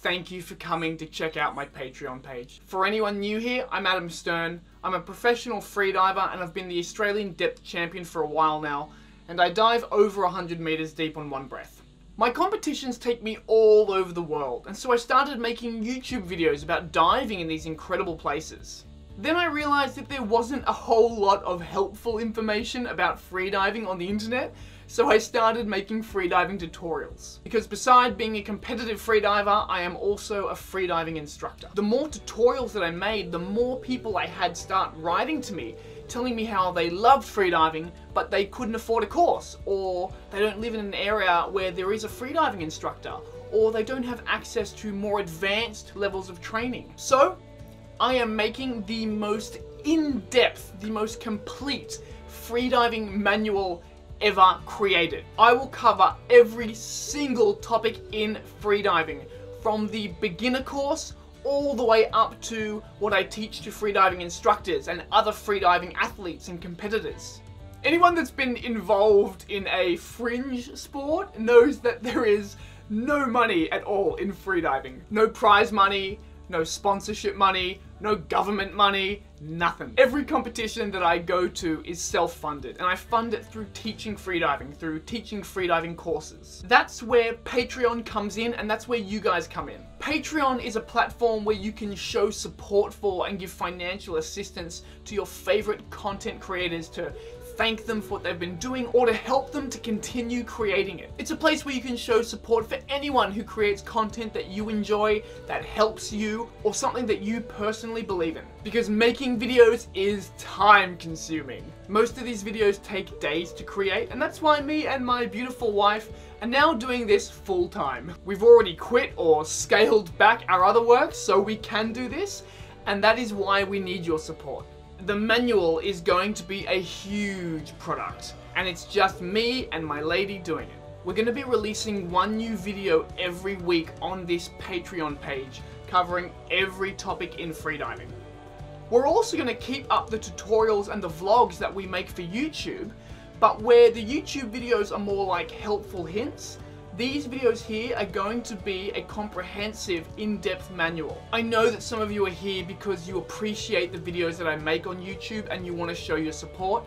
thank you for coming to check out my Patreon page. For anyone new here, I'm Adam Stern. I'm a professional freediver and I've been the Australian depth champion for a while now, and I dive over 100 meters deep on one breath. My competitions take me all over the world, and so I started making YouTube videos about diving in these incredible places. Then I realized that there wasn't a whole lot of helpful information about freediving on the internet, so I started making freediving tutorials. Because beside being a competitive freediver, I am also a freediving instructor. The more tutorials that I made, the more people I had start writing to me, telling me how they loved freediving, but they couldn't afford a course, or they don't live in an area where there is a freediving instructor, or they don't have access to more advanced levels of training. So, I am making the most in-depth, the most complete freediving manual ever created. I will cover every single topic in freediving, from the beginner course all the way up to what I teach to freediving instructors and other freediving athletes and competitors. Anyone that's been involved in a fringe sport knows that there is no money at all in freediving. No prize money, no sponsorship money, no government money, nothing. Every competition that I go to is self-funded, and I fund it through teaching freediving courses. That's where Patreon comes in, and that's where you guys come in. Patreon is a platform where you can show support for and give financial assistance to your favorite content creators to thank them for what they've been doing or to help them to continue creating it. It's a place where you can show support for anyone who creates content that you enjoy, that helps you, or something that you personally believe in. Because making videos is time consuming. Most of these videos take days to create, and that's why me and my beautiful wife are now doing this full time. We've already quit or scaled back our other work so we can do this, and that is why we need your support. The manual is going to be a huge product, and it's just me and my lady doing it. We're going to be releasing one new video every week on this Patreon page, covering every topic in freediving. We're also going to keep up the tutorials and the vlogs that we make for YouTube, but where the YouTube videos are more like helpful hints, these videos here are going to be a comprehensive, in-depth manual. I know that some of you are here because you appreciate the videos that I make on YouTube and you want to show your support.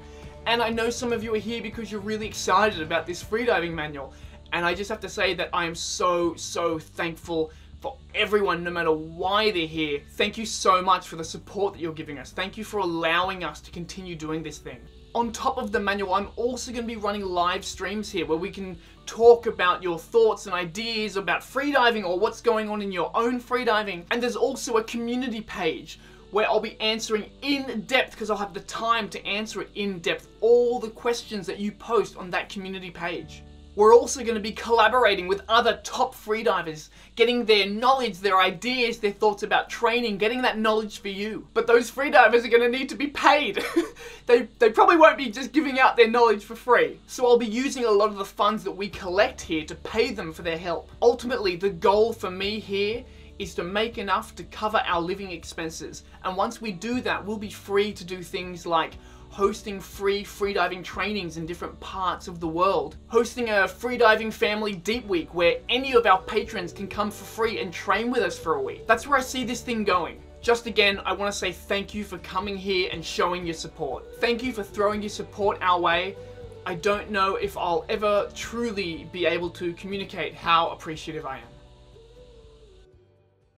And I know some of you are here because you're really excited about this freediving manual. And I just have to say that I am so thankful for everyone, no matter why they're here. Thank you so much for the support that you're giving us. Thank you for allowing us to continue doing this thing. On top of the manual, I'm also going to be running live streams here where we can talk about your thoughts and ideas about freediving or what's going on in your own freediving. And there's also a community page where I'll be answering in depth, because I'll have the time to answer it in depth, all the questions that you post on that community page. We're also going to be collaborating with other top freedivers, getting their knowledge, their ideas, their thoughts about training, getting that knowledge for you. But those freedivers are going to need to be paid. They probably won't be just giving out their knowledge for free. So I'll be using a lot of the funds that we collect here to pay them for their help. Ultimately, the goal for me here is to make enough to cover our living expenses. And once we do that, we'll be free to do things like hosting free freediving trainings in different parts of the world, hosting a freediving family deep week where any of our patrons can come for free and train with us for a week. That's where I see this thing going. Just again, I want to say thank you for coming here and showing your support. Thank you for throwing your support our way. I don't know if I'll ever truly be able to communicate how appreciative I am.